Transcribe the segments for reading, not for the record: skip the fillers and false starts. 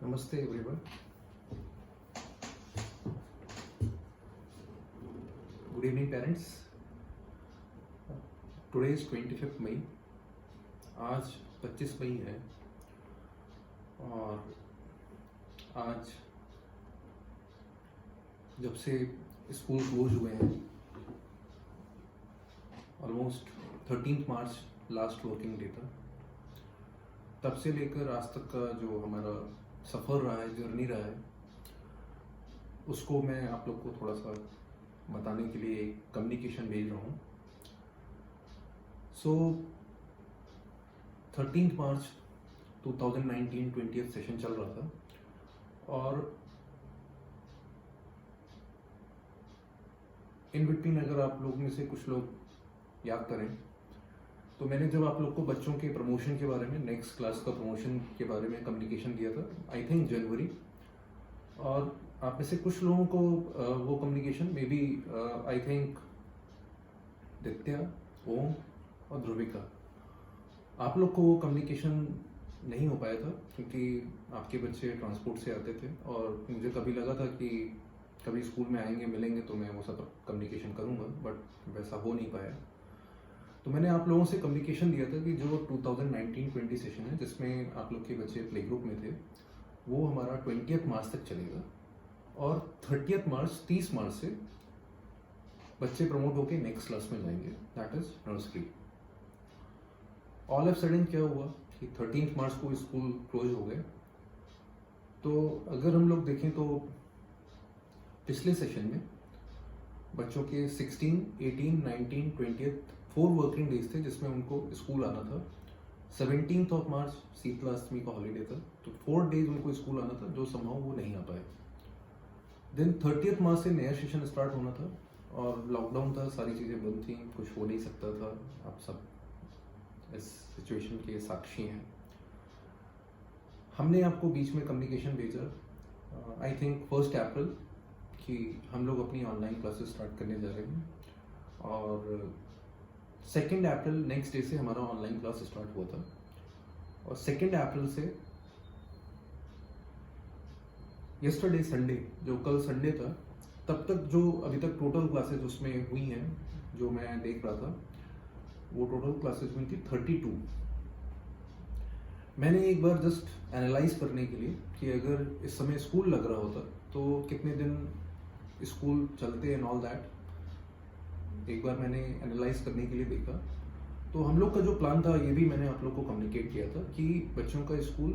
Namaste everyone. Good evening parents. Today is 25th May. आज 25 मई है और आज जब से स्कूल क्लोज हुए हैं ऑलमोस्ट 13 मार्च लास्ट वर्किंग डे था, तब से लेकर आज तक का जो हमारा सफ़र रहा है, जर्नी रहा है, उसको मैं आप लोग को थोड़ा सा बताने के लिए कम्युनिकेशन भेज रहा हूँ। सो 13 मार्च 2019 20th सेशन चल रहा था और इन बिटवीन अगर आप लोग में से कुछ लोग याद करें तो मैंने जब आप लोग को बच्चों के प्रमोशन के बारे में, नेक्स्ट क्लास का प्रमोशन के बारे में कम्युनिकेशन दिया था, आई थिंक जनवरी, और आप में से कुछ लोगों को वो communication may be I think दित्या, ओम और ध्रुविका, आप लोग को वो कम्युनिकेशन नहीं हो पाया था क्योंकि आपके बच्चे ट्रांसपोर्ट से आते थे और मुझे कभी लगा था कि कभी स्कूल में आएंगे, मिलेंगे तो मैं वो सब कम्युनिकेशन करूँगा, बट वैसा हो नहीं पाया। तो मैंने आप लोगों से कम्युनिकेशन दिया था कि जो 2019-20 सेशन है जिसमें आप लोग के बच्चे प्ले ग्रुप में थे, वो हमारा 20th मार्च तक चलेगा और 30 मार्च से बच्चे प्रमोट होकर नेक्स्ट क्लास में जाएंगे, that is nursery. All of sudden क्या हुआ कि 13 मार्च को स्कूल क्लोज हो गए। तो अगर हम लोग देखें तो पिछले सेशन में बच्चों के 16, 18, 19, 20th 4 वर्किंग डेज थे जिसमें उनको स्कूल आना था। 17th ऑफ मार्च शीतलाष्टमी का हॉलीडे था, तो 4 डेज उनको स्कूल आना था, जो संभव वो नहीं आ पाए। देन 30th मार्च से नया सेशन स्टार्ट होना था और लॉकडाउन था, सारी चीज़ें बंद थी, कुछ हो नहीं सकता था। आप सब इस सिचुएशन के साक्षी हैं। हमने आपको बीच में कम्युनिकेशन भेजा आई थिंक 1 अप्रैल कि हम लोग अपनी ऑनलाइन क्लासेस स्टार्ट करने जा रहे हैं और 2 अप्रैल नेक्स्ट डे से हमारा ऑनलाइन क्लास स्टार्ट हुआ था और 2 अप्रैल से यस्टरडे संडे, जो कल संडे था, तब तक जो अभी तक टोटल क्लासेस उसमें हुई हैं, जो मैं देख रहा था, वो टोटल क्लासेस हुई थी 32। मैंने एक बार जस्ट एनालाइज करने के लिए कि अगर इस समय स्कूल लग रहा होता तो कितने दिन स्कूल चलते एंड ऑल दैट, एक बार मैंने एनालाइज करने के लिए देखा। तो हम लोग का जो प्लान था, ये भी मैंने आप लोग को कम्युनिकेट किया था कि बच्चों का स्कूल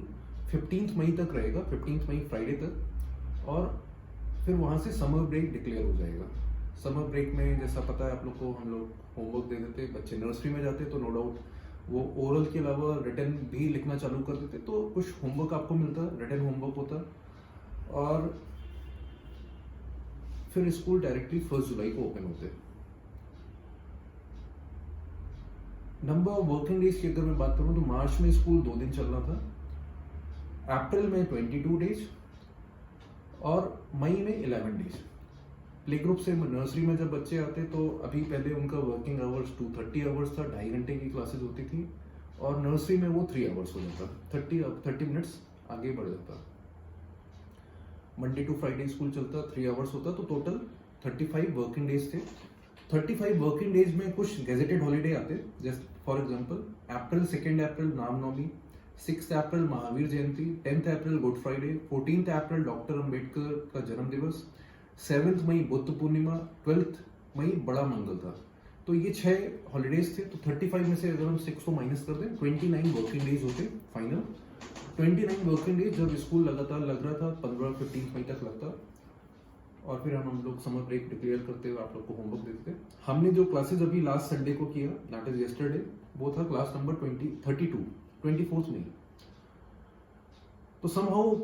15 मई तक रहेगा, 15 मई फ्राइडे तक, और फिर वहाँ से समर ब्रेक डिक्लेयर हो जाएगा। समर ब्रेक में जैसा पता है आप लोग को, हम लोग होमवर्क दे देते, बच्चे नर्सरी में जाते तो नो डाउट वो ओरल के अलावा रिटन भी लिखना चालू कर देते, तो कुछ होमवर्क आपको मिलता, रिटन होमवर्क होता, और फिर स्कूल डायरेक्टली 1 जुलाई को ओपन होते। नंबर ऑफ वर्किंग डेज की अगर मैं बात करूं तो मार्च में स्कूल 2 दिन चल रहा था, अप्रैल में 22 डेज और मई में 11 डेज। प्ले ग्रुप से नर्सरी में जब बच्चे आते तो अभी पहले उनका वर्किंग आवर्स 230 आवर्स था, 2.5 घंटे की क्लासेस होती थी, और नर्सरी में वो 3 आवर्स हो जाता, 30 मिनट्स आगे बढ़ जाता। मंडे टू फ्राइडे स्कूल चलता, 3 आवर्स होता, तो टोटल 35 वर्किंग डेज थे। 35 वर्किंग डेज में कुछ गेजेटेड हॉलीडे आते, जैसे for example April 2 April Ramnavami, 6 April Mahavir Jayanti, 10 April good Friday, 14 April doctor Ambedkar का जन्म दिवस, 7 मई बुद्ध पूर्णिमा, 12 मई बड़ा मंगल था। तो ये 6 हॉलीडेज थे। तो 35 में से अगर हम 6 को माइनस कर दें, 29 वर्किंग डेज होते फाइनल। 29 वर्किंग डेज जब स्कूल लगातार लग रहा था, 15 मई तक लगता, और फिर हम लोग समर ब्रेक डिक्लेयर करते हुए आप लोग को होमवर्क देते थे। हमने जो क्लासेस अभी लास्ट संडे को किया, दैट इज यस्टरडे, वो था क्लास नंबर 32, 24 में। तो समहाउ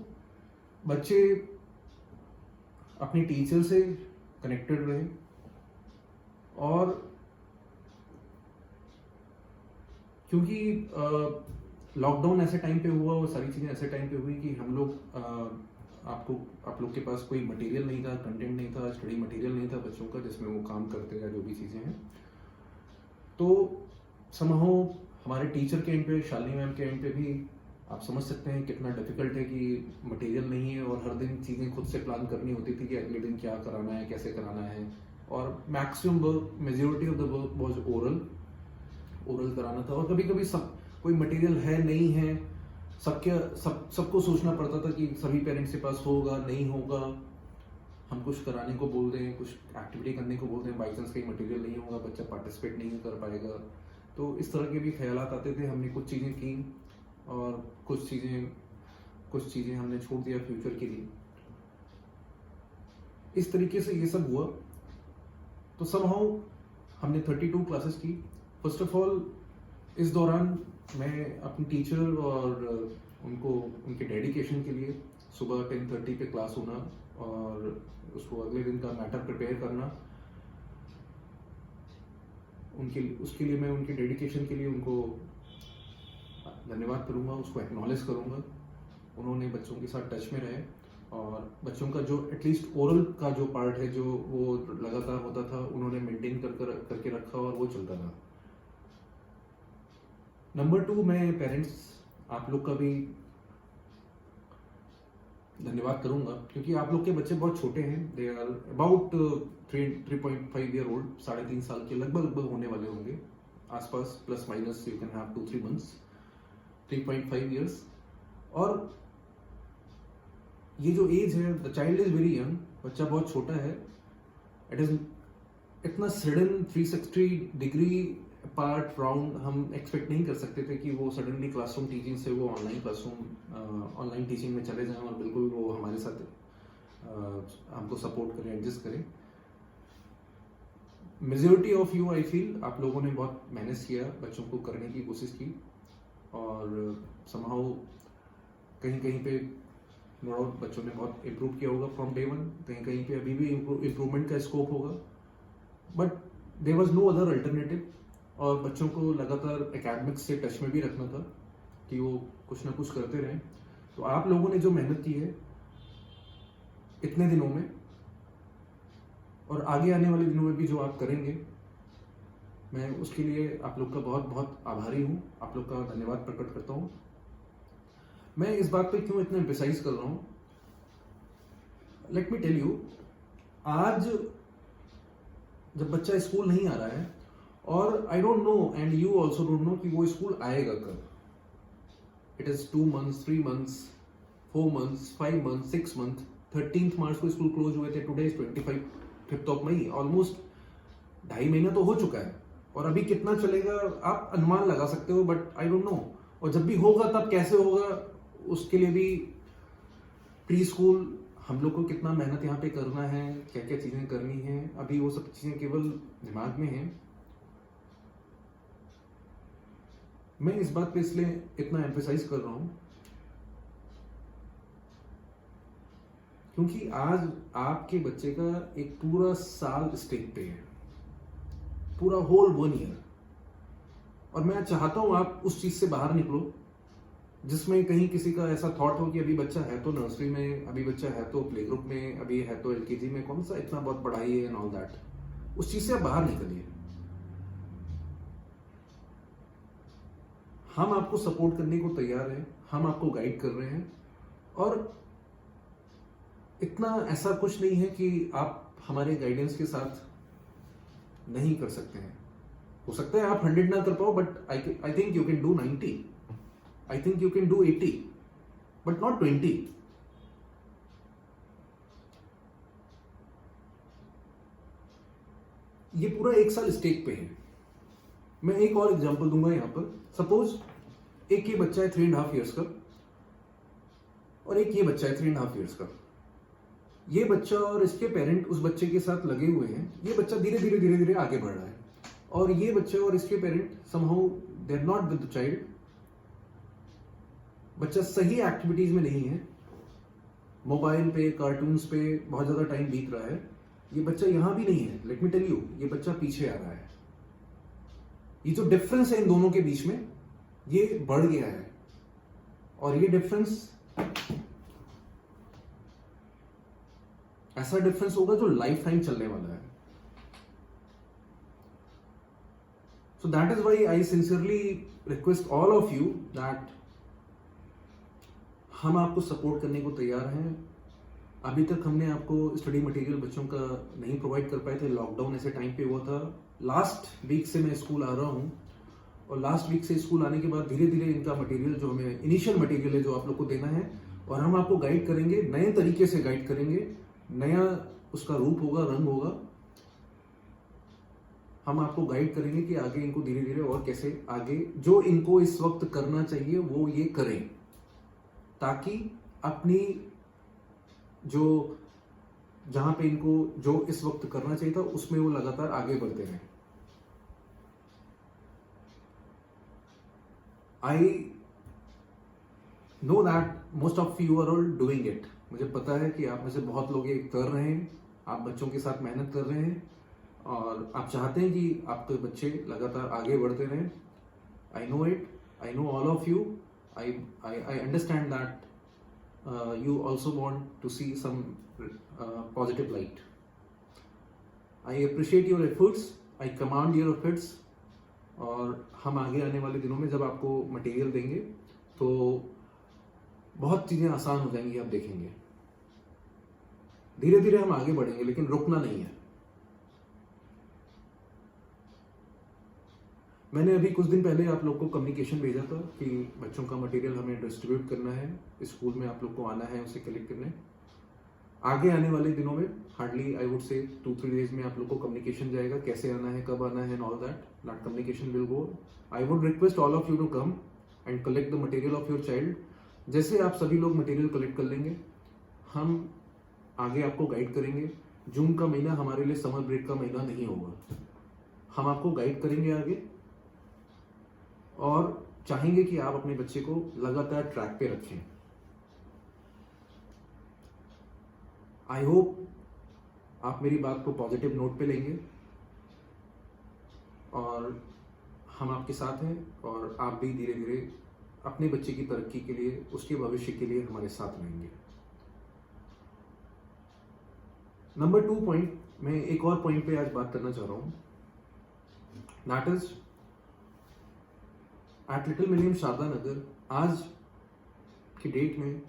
बच्चे अपनी टीचर से कनेक्टेड रहे, और क्योंकि लॉकडाउन ऐसे टाइम पे हुआ और सारी चीज़ें ऐसे टाइम पे हुई कि हम लोग आप लोग के पास कोई मटेरियल नहीं था, कंटेंट नहीं था, स्टडी मटेरियल नहीं था बच्चों का जिसमें वो काम करते या जो भी चीज़ें हैं। तो समहाउ हमारे टीचर के एंड पे, शालिनी मैम के एंड पे भी आप समझ सकते हैं कितना डिफिकल्ट है कि मटेरियल नहीं है और हर दिन चीज़ें खुद से प्लान करनी होती थी कि अगले दिन क्या कराना है, कैसे कराना है। और maximum work, majority of the work was oral कराना था। और कभी कभी सब कोई मटेरियल है नहीं है, सबको सोचना पड़ता था कि सभी पेरेंट्स के पास होगा नहीं होगा। हम कुछ कराने को बोल दें, कुछ एक्टिविटी करने को बोल दें, बाई चांस कहीं मटेरियल नहीं होगा, बच्चा पार्टिसिपेट नहीं कर पाएगा। तो इस तरह के भी ख्यालात आते थे। हमने कुछ चीज़ें की और कुछ चीज़ें हमने छोड़ दिया फ्यूचर के लिए। इस तरीके से ये सब हुआ। तो समहाउ हमने 32 क्लासेस की। फर्स्ट ऑफ ऑल इस दौरान मैं अपनी टीचर और उनको उनके डेडिकेशन के लिए सुबह 10:30 पे क्लास होना और उसको अगले दिन का मैटर प्रिपेयर करना, उसके लिए मैं उनके डेडिकेशन के लिए उनको धन्यवाद करूँगा, उसको एक्नॉलेज करूँगा। उन्होंने बच्चों के साथ टच में रहे और बच्चों का जो एटलीस्ट ओरल का जो पार्ट है जो वो लगातार होता था, उन्होंने मेंटेन करके रखा और वो चलता रहा। नंबर 2, मैं पेरेंट्स आप लोग का भी धन्यवाद करूंगा क्योंकि आप लोग के बच्चे बहुत छोटे हैं। They are about 3.5 year old, 3.5 साल के लगभग होने वाले होंगे आसपास, plus minus you can have 2-3 months, 3.5 years. और ये जो एज है, the child is very young, बच्चा बहुत छोटा है। इट इज इतना सडन 360 डिग्री पार्ट राउंड हम एक्सपेक्ट नहीं कर सकते थे कि वो सडनली क्लासरूम टीचिंग से वो ऑनलाइन टीचिंग में चले जाएं और बिल्कुल वो हमारे साथ हमको सपोर्ट करें, एडजस्ट करें। Majority of you, I feel, आप लोगों ने बहुत मेहनत किया, बच्चों को करने की कोशिश की और समहाउ कहीं कहीं पे नो डाउट बच्चों ने बहुत इम्प्रूव किया होगा फ्रॉम डे 1, कहीं कहीं पे अभी भी इम्प्रूवमेंट का स्कोप होगा, but there was no other alternative. और बच्चों को लगातार एकेडमिक्स से टच में भी रखना था कि वो कुछ ना कुछ करते रहें। तो आप लोगों ने जो मेहनत की है इतने दिनों में और आगे आने वाले दिनों में भी जो आप करेंगे, मैं उसके लिए आप लोग का बहुत बहुत आभारी हूँ, आप लोग का धन्यवाद प्रकट करता हूँ। मैं इस बात पे क्यों इतना एम्फेसाइज कर रहा हूँ, लेट मी टेल यू। आज जब बच्चा स्कूल नहीं आ रहा है और I don't know and you also don't know कि वो स्कूल आएगा कब। It is 2 months, 3 months, 4 months, 5 months, 6 months। 13 मार्च को स्कूल क्लोज हुए थे, today is 25 of May, almost 2.5 महीना तो हो चुका है। और अभी कितना चलेगा आप अनुमान लगा सकते हो, बट आई डोंट नो। और जब भी होगा तब कैसे होगा, उसके लिए भी प्री स्कूल हम लोग को कितना मेहनत यहाँ पे करना है, क्या क्या चीजें करनी है, अभी वो सब चीजें केवल दिमाग में हैं। मैं इस बात पे इसलिए इतना एम्फेसाइज कर रहा हूं क्योंकि आज आपके बच्चे का एक पूरा साल स्टेक पे है, पूरा होल 1 ईयर। और मैं चाहता हूं आप उस चीज से बाहर निकलो जिसमें कहीं किसी का ऐसा थॉट हो कि अभी बच्चा है तो नर्सरी में, अभी बच्चा है तो प्ले ग्रुप में, अभी है तो एलकेजी में, कौन सा इतना बहुत पढ़ाई है एंड ऑल दैट। उस चीज से आप बाहर निकलिए। हम आपको सपोर्ट करने को तैयार हैं, हम आपको गाइड कर रहे हैं। और इतना ऐसा कुछ नहीं है कि आप हमारे गाइडेंस के साथ नहीं कर सकते हैं। हो सकता है आप 100 ना कर पाओ, but I think you can do 90, I think you can do 80, but not 20। ये पूरा 1 साल स्टेक पे है। मैं एक और एग्जांपल दूंगा यहाँ पर। सपोज एक ये बच्चा है 3.5 ईयर्स का और एक ये बच्चा है 3.5 ईयर्स का। ये बच्चा और इसके पेरेंट उस बच्चे के साथ लगे हुए हैं। ये बच्चा धीरे धीरे आगे बढ़ रहा है और ये बच्चे और इसके parent somehow they are not with the child. बच्चा सही एक्टिविटीज में नहीं है, मोबाइल पे, कार्टून्स पे बहुत ज्यादा टाइम बीत रहा है। ये बच्चा यहां भी नहीं है। लेट मी टेल यू, ये बच्चा पीछे आ रहा है। ये जो डिफरेंस है इन दोनों के बीच में, ये बढ़ गया है और ये डिफरेंस ऐसा डिफरेंस होगा जो लाइफ टाइम चलने वाला है। So that is why I sincerely request all of you that हम आपको सपोर्ट करने को तैयार हैं। अभी तक हमने आपको स्टडी मटेरियल बच्चों का नहीं प्रोवाइड कर पाए थे, लॉकडाउन ऐसे टाइम पे हुआ था। लास्ट वीक से मैं स्कूल आ रहा हूँ और लास्ट वीक से स्कूल आने के बाद धीरे धीरे इनका मटेरियल जो हमें इनिशियल मटेरियल है जो आप लोग को देना है, और हम आपको गाइड करेंगे, नए तरीके से गाइड करेंगे, नया उसका रूप होगा, रंग होगा। हम आपको गाइड करेंगे कि आगे इनको धीरे धीरे और कैसे आगे जो इनको इस वक्त करना चाहिए वो ये करें, ताकि अपनी जो जहां पे इनको जो इस वक्त करना चाहिए था उसमें वो लगातार आगे बढ़ते रहें। I know that most of you are all doing it. मुझे पता है कि आप में से बहुत लोग ये कर रहे हैं, आप बच्चों के साथ मेहनत कर रहे हैं और आप चाहते हैं कि आपके बच्चे लगातार आगे बढ़ते रहें। I no it, I know all of you, I understand that you also want to see some positive light. I appreciate your efforts, I command your efforts। और हम आगे आने वाले दिनों में जब आपको मटेरियल देंगे तो बहुत चीज़ें आसान हो जाएंगी, आप देखेंगे। धीरे धीरे हम आगे बढ़ेंगे लेकिन रुकना नहीं है। मैंने अभी कुछ दिन पहले आप लोग को कम्युनिकेशन भेजा था कि बच्चों का मटेरियल हमें डिस्ट्रीब्यूट करना है, स्कूल में आप लोग को आना है उसे कलेक्ट करने। आगे आने वाले दिनों में hardly I would say 2-3 days में आप लोग को कम्युनिकेशन जाएगा, कैसे आना है, कब आना है and all that communication will go. I would request all of you to come and collect the material of your child. जैसे आप सभी लोग मटेरियल कलेक्ट कर लेंगे, हम आगे आपको गाइड करेंगे। जून का महीना हमारे लिए समर ब्रेक का महीना नहीं होगा, हम आपको गाइड करेंगे आगे और चाहेंगे कि आप अपने बच्चे को लगातार ट्रैक पे रखें। आई होप आप मेरी बात को पॉजिटिव नोट पे लेंगे और हम आपके साथ हैं और आप भी धीरे धीरे अपने बच्चे की तरक्की के लिए, उसके भविष्य के लिए हमारे साथ रहेंगे। नंबर 2 पॉइंट, मैं एक और पॉइंट पे आज बात करना चाह रहा हूं, that is eight little मिलियम Sharda नगर आज की डेट में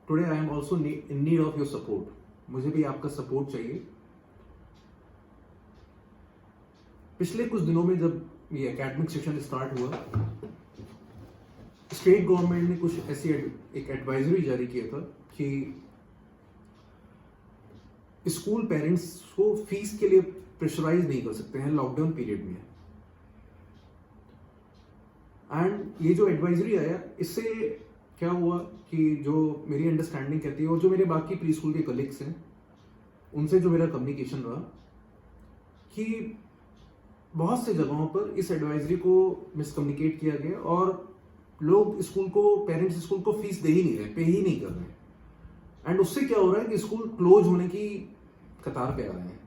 today I am also in need of your support. मुझे भी आपका सपोर्ट चाहिए। पिछले कुछ दिनों में जब ये एकेडमिक सेशन स्टार्ट हुआ, स्टेट गवर्नमेंट ने कुछ ऐसी एक एडवाइजरी जारी किया था कि स्कूल पेरेंट्स को फीस के लिए प्रेशराइज नहीं कर सकते हैं लॉकडाउन पीरियड में। एंड ये जो एडवाइजरी आया, इससे क्या हुआ कि जो मेरी अंडरस्टैंडिंग कहती है और जो मेरे बाकी प्री स्कूल के कलीग्स हैं उनसे जो मेरा कम्युनिकेशन रहा कि बहुत से जगहों पर इस एडवाइजरी को मिसकम्युनिकेट किया गया और लोग स्कूल को, पेरेंट्स स्कूल को फीस दे ही नहीं रहे, पे ही नहीं कर रहे। एंड उससे क्या हो रहा है कि स्कूल क्लोज होने की कतार पे आ रहे हैं।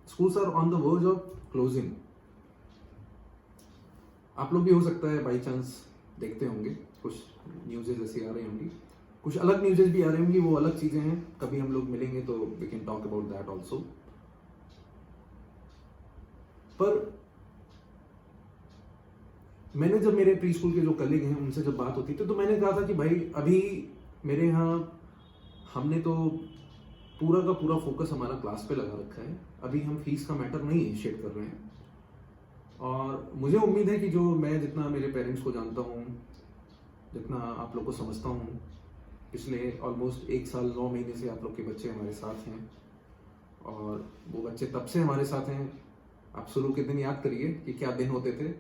Schools are on the verge of closing. आप लोग भी हो सकता है बाई चांस देखते होंगे, कुछ न्यूज़ेस ऐसी आ रही होंगी, कुछ अलग न्यूज़ेस भी आ रही होंगी, वो अलग चीज़ें हैं। कभी हम लोग मिलेंगे तो we can talk about that also. पर मैंने जब मेरे प्री स्कूल के जो कलीग हैं उनसे जब बात होती थी तो मैंने कहा था कि भाई अभी मेरे यहाँ हमने तो पूरा का पूरा फोकस हमारा क्लास पे लगा रखा है, अभी हम फीस का मैटर नहीं इनिशिएट कर रहे हैं। और मुझे उम्मीद है कि जो मैं जितना मेरे पेरेंट्स को जानता हूँ, जितना आप लोग को समझता हूँ, पिछले ऑलमोस्ट 1 साल 9 महीने से आप लोग के बच्चे हमारे साथ हैं और वो बच्चे तब से हमारे साथ हैं। आप शुरू के दिन याद करिए कि क्या दिन होते थे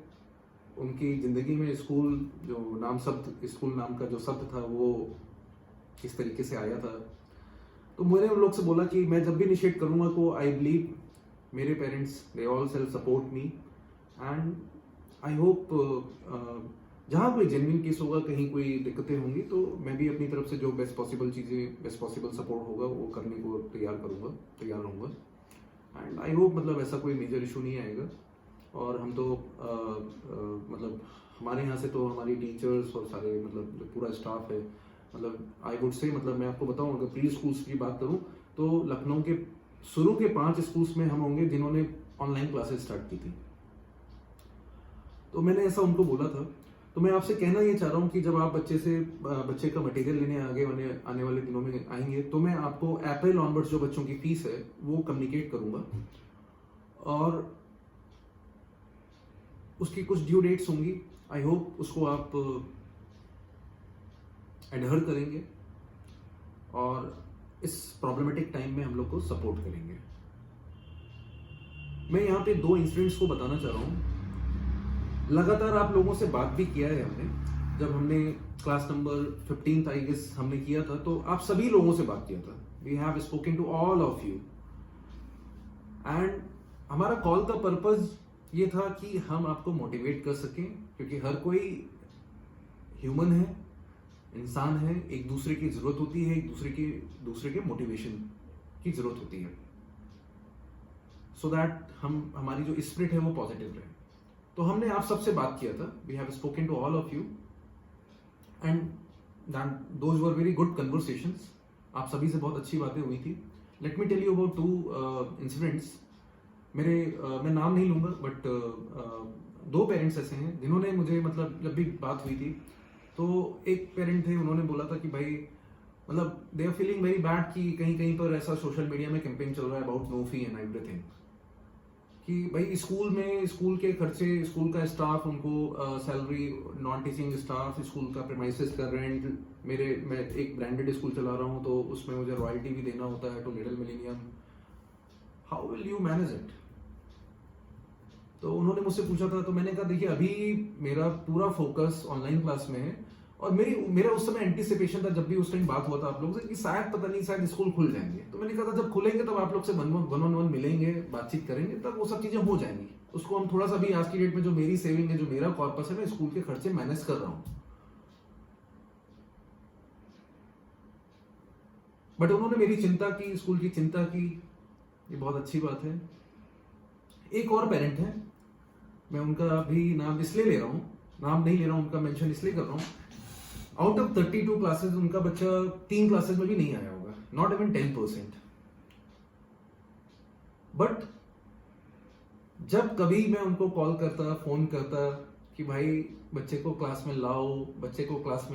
उनकी ज़िंदगी में। स्कूल जो नाम शब्द, स्कूल नाम का जो शब्द था वो किस तरीके से आया था। तो मैंने उन लोग से बोला कि मैं जब भी इनिशिएट करूँगा तो आई बिलीव मेरे parents they all self support me and I hope जहाँ कोई जेन्युइन केस होगा, कहीं कोई दिक्कतें होंगी तो मैं भी अपनी तरफ से जो बेस्ट पॉसिबल चीज़ें, बेस्ट पॉसिबल सपोर्ट होगा वो करने को तैयार रहूँगा। एंड आई होप मतलब ऐसा कोई मेजर इशू नहीं आएगा। और हम तो मतलब हमारे यहाँ से तो हमारी टीचर्स और सारे मतलब जो पूरा स्टाफ है, मतलब आई वुड से, मतलब मैं आपको बताऊँ अगर प्री स्कूल्स की बात करूँ तो लखनऊ के शुरू के 5 स्कूल्स में हम होंगे जिन्होंने ऑनलाइन क्लासेस स्टार्ट की थी। तो मैंने ऐसा उनको बोला था। तो मैं आपसे कहना ये चाह रहा हूँ कि जब आप बच्चे का मटेरियल लेने आने वाले दिनों में आएंगे, तो मैं आपको अप्रैल ऑनवर्ड्स जो बच्चों की फीस है वो कम्युनिकेट करूंगा, और उसकी कुछ ड्यू डेट्स होंगी। आई होप उसको आप एडहर करेंगे और इस प्रॉब्लमेटिक टाइम में हम लोग को सपोर्ट करेंगे। मैं यहाँ पे 2 इंसिडेंट्स को बताना चाह रहा हूँ। लगातार आप लोगों से बात भी किया है हमने, जब हमने क्लास नंबर 15 आई गेस हमने किया था, तो आप सभी लोगों से बात किया था। We have spoken to all of you, and हमारा कॉल का पर्पस ये था कि हम आपको मोटिवेट कर सकें, क्योंकि हर कोई ह्यूमन है, इंसान है, एक दूसरे की जरूरत होती है, एक दूसरे के मोटिवेशन की जरूरत होती है, सो दैट हमारी जो स्पिरिट है वो पॉजिटिव रहे। तो हमने आप सबसे बात किया था। We have spoken to all of you, and those were very good conversations. आप सभी से बहुत अच्छी बातें हुई थी। Let me tell you about 2 incidents. मैं नाम नहीं लूंगा, बट 2 पेरेंट्स ऐसे हैं जिन्होंने मुझे, मतलब जब भी बात हुई थी, तो एक पेरेंट थे, उन्होंने बोला था कि भाई, मतलब they are feeling very bad कि कहीं कहीं पर ऐसा सोशल मीडिया में कैंपेन चल रहा है about no fee and everything, कि भाई स्कूल के खर्चे, स्कूल का स्टाफ उनको salary, non teaching staff, school का प्रेमाइसेस का रेंट, मैं एक ब्रांडेड स्कूल चला रहा हूँ तो उसमें मुझे रॉयल्टी भी देना होता है to little millennium, how will you manage it. तो उन्होंने मुझसे पूछा था, तो मैंने कहा देखिए, अभी मेरा पूरा फोकस ऑनलाइन क्लास में है, और मेरा उस समय एंटिसिपेशन था, जब भी उस टाइम बात हुआ था आप लोगों से, कि शायद पता नहीं, शायद स्कूल खुल जाएंगे। तो मैंने कहा था जब खुलेंगे तब आप लोग से वन ऑन वन मिलेंगे, बातचीत करेंगे, तब वो सब चीजें हो जाएंगी। उसको हम थोड़ा सा भी आज की डेट में जो मेरी सेविंग है, जो मेरा कॉर्पस है, मैं स्कूल के खर्चे मैनेज कर रहा हूं। बट उन्होंने मेरी चिंता की, स्कूल की चिंता की, ये बहुत अच्छी बात है। एक और पेरेंट है, मैं उनका भी नाम इसलिए ले रहा हूं, नाम नहीं ले रहा हूं, उनका मेंशन इसलिए कर रहा हूं। आउट ऑफ 32 क्लासेस उनका बच्चा 3 क्लासेस में भी नहीं आया होगा, नॉट इवन 10%। बट जब कभी मैं उनको कॉल करता, फोन करता कि भाई बच्चे को क्लास में लाओ, बच्चे को क्लास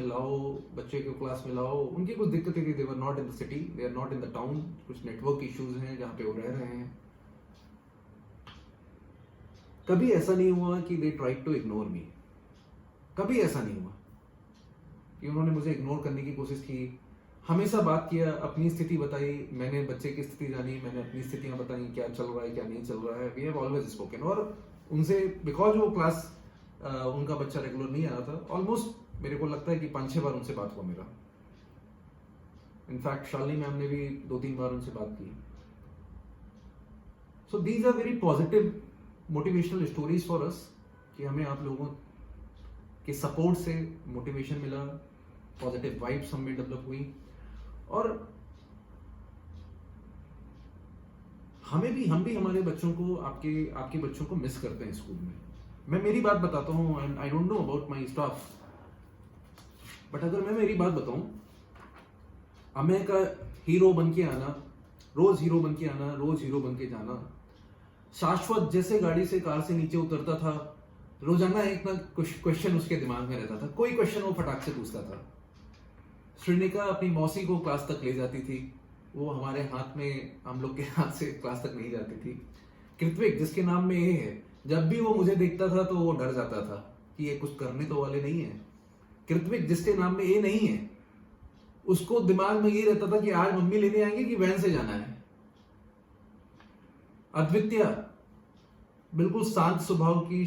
में लाओ, उनकी कुछ दिक्कतें थी, they were not in the city, they are not in the town, कुछ नेटवर्क इश्यूज हैं जहां पे वो रह रहे हैं। कभी ऐसा नहीं हुआ कि they tried to ignore me, कभी ऐसा नहीं हुआ कि उन्होंने मुझे इग्नोर करने की कोशिश की। हमेशा बात किया, अपनी स्थिति बताई, मैंने बच्चे की स्थिति जानी, मैंने अपनी स्थितियां बताई, क्या चल रहा है क्या नहीं चल रहा है। वी हैव ऑलवेज स्पोकन, और उनसे, बिकॉज वो क्लास उनका बच्चा रेगुलर नहीं आ रहा था, ऑलमोस्ट मेरे को लगता है कि 5-6 बार उनसे बात हुआ मेरा। इनफैक्ट शालिनी मैम ने भी 2-3 बार उनसे बात की। So these are very positive motivational stories for us, कि हमें आप लोगों के सपोर्ट से मोटिवेशन मिला, पॉजिटिव वाइब्स हम में डेवलप हुई, और हम भी हमारे बच्चों को, आपके बच्चों को मिस करते हैं स्कूल में। मैं मेरी बात बताता हूँ, and I don't know about my staff, but अगर मैं मेरी बात बताऊं, हमें का हीरो बन के आना, रोज हीरो बन के जाना, शाश्वत जैसे गाड़ी से, कार से नीचे उतरता था, रोजाना एक ना कुछ क्वेश्चन उसके दिमाग में रहता था, कोई क्वेश्चन वो फटाक से पूछता था। श्रीनिका अपनी मौसी को क्लास तक ले जाती थी, वो हमारे हाथ में, हम लोग के हाथ से क्लास तक नहीं जाती थी। कृत्विक, जिसके नाम में ए है, जब भी वो मुझे देखता था तो वो डर जाता था कि ये कुछ करने तो वाले नहीं है। कृत्विक, जिसके नाम में ए नहीं है, उसको दिमाग में ये रहता था कि आज मम्मी लेने आएंगे कि वैन से जाना है। अद्वितीय, बिल्कुल शांत स्वभाव की,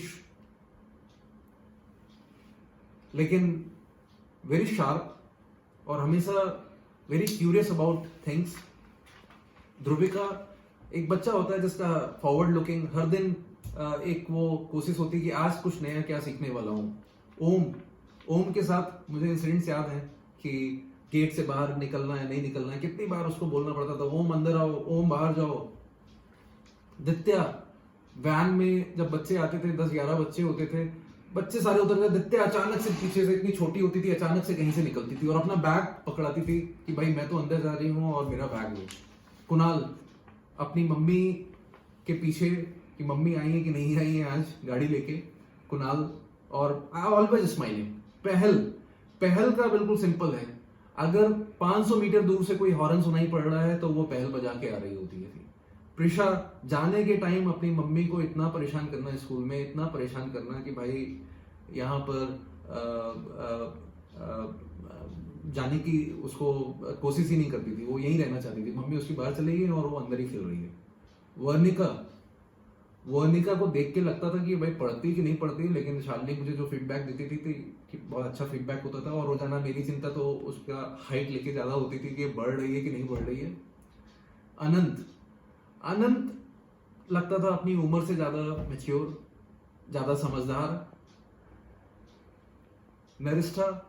लेकिन वेरी शार्प, और हमेशा very curious about things. Dhruvika, एक बच्चा होता है जिसका फॉरवर्ड लुकिंग, हर दिन एक वो कोशिश होती है कि आज कुछ नया क्या सीखने वाला हूं। ओम के साथ मुझे इंसिडेंट्स याद है कि गेट से बाहर निकलना है, नहीं निकलना है, कितनी बार उसको बोलना पड़ता था, ओम अंदर आओ, ओम बाहर जाओ। दित्या, वैन में जब बच्चे आते थे, 10-11 बच्चे होते थे, बच्चे सारे उतर गए, दित्या अचानक से पीछे से, इतनी छोटी होती थी, अचानक से कहीं से निकलती थी और अपना बैग पकड़ाती थी कि भाई मैं तो अंदर जा रही हूँ और मेरा बैग लो। कुणाल, अपनी मम्मी के पीछे कि मम्मी आई है कि नहीं आई है आज गाड़ी लेके। कुणाल और ऑलवेज स्माइलिंग। पहल का बिल्कुल सिंपल है, अगर 500 मीटर दूर से कोई हॉर्न सुनाई पड़ रहा है तो वो पहल बजा के आ रही होती है। प्रिशा जाने के टाइम अपनी मम्मी को इतना परेशान करना स्कूल में, इतना परेशान करना कि भाई यहाँ पर जाने की उसको कोशिश ही नहीं करती थी, वो यहीं रहना चाहती थी। मम्मी उसकी बाहर चली गई और वो अंदर ही खेल रही है। वर्निका को देख के लगता था कि भाई पढ़ती कि नहीं पढ़ती, लेकिन शालिनी मुझे जो फीडबैक देती थी कि बहुत अच्छा फीडबैक होता था। और रोजाना मेरी चिंता तो उसका हाइट लेके ज्यादा होती थी कि बढ़ रही है कि नहीं बढ़ रही है। अनंत लगता था अपनी उम्र से ज्यादा मैच्योर, ज्यादा समझदार। नरिष्ठा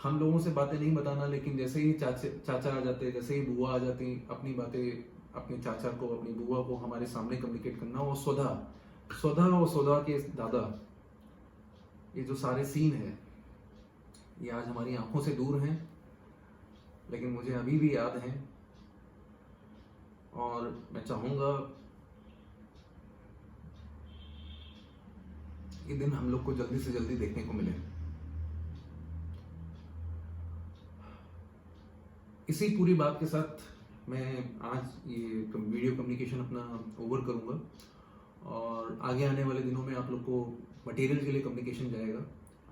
हम लोगों से बातें नहीं बताना, लेकिन जैसे ही चाचा आ जाते, जैसे ही बुआ आ जाती, अपनी बातें अपने चाचा को, अपनी बुआ को हमारे सामने कम्युनिकेट करना। और स्वधा के दादा, ये जो सारे सीन है ये आज हमारी आंखों से दूर हैं, लेकिन मुझे अभी भी याद हैं। और मैं चाहूंगा ये दिन हम लोग को जल्दी से जल्दी देखने को मिले। इसी पूरी बात के साथ मैं आज ये वीडियो कम्युनिकेशन अपना ओवर करूंगा, और आगे आने वाले दिनों में आप लोग को मटेरियल के लिए कम्युनिकेशन जाएगा।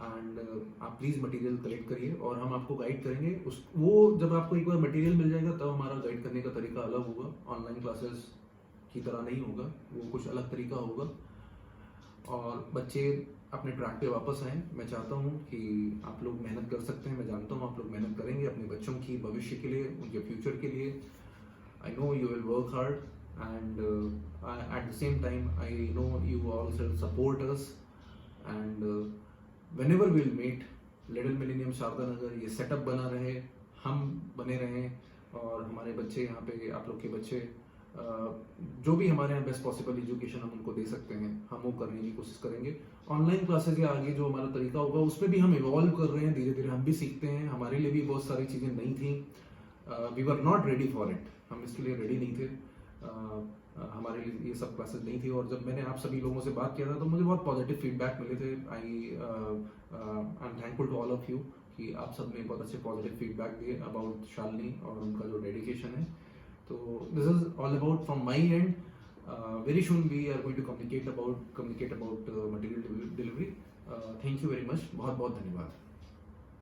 एंड आप प्लीज़ मटेरियल कलेक्ट करिए और हम आपको गाइड करेंगे। वो जब आपको एक बार मटेरियल मिल जाएगा तब हमारा गाइड करने का तरीका अलग होगा, ऑनलाइन क्लासेस की तरह नहीं होगा, वो कुछ अलग तरीका होगा। और बच्चे अपने ट्रैक पे वापस आएँ। मैं चाहता हूँ कि आप लोग मेहनत कर सकते हैं, मैं जानता हूँ आप लोग मेहनत करेंगे अपने बच्चों की भविष्य के लिए, उनके फ्यूचर के लिए। I know you will work hard, and at the same time I know you also support us, and whenever we'll meet, little millennium Sharda Nagar ये सेटअप बना रहे, हम बने रहें, और हमारे बच्चे यहाँ पे, आप लोग के बच्चे जो भी हमारे यहाँ बेस्ट पॉसिबल एजुकेशन हम उनको दे सकते हैं, हम वो करने की कोशिश करेंगे। ऑनलाइन क्लासेस के आगे जो हमारा तरीका होगा उसमें भी हम इवॉल्व कर रहे हैं, धीरे धीरे हम भी सीखते हैं। हमारे लिए भी बहुत सारी चीज़ें नई थी, we were not ready for it, हम इसके लिए रेडी नहीं थे। हमारे लिए ये सब क्लासेस नहीं थी। और जब मैंने आप सभी लोगों से बात किया था तो मुझे बहुत पॉजिटिव फीडबैक मिले थे। I am thankful to all of you कि आप सब ने बहुत अच्छे पॉजिटिव फीडबैक दिए अबाउट शालिनी और उनका जो डेडिकेशन है। तो this is all about from my end. Very soon we are going to communicate about material delivery. Thank you very much, बहुत बहुत धन्यवाद।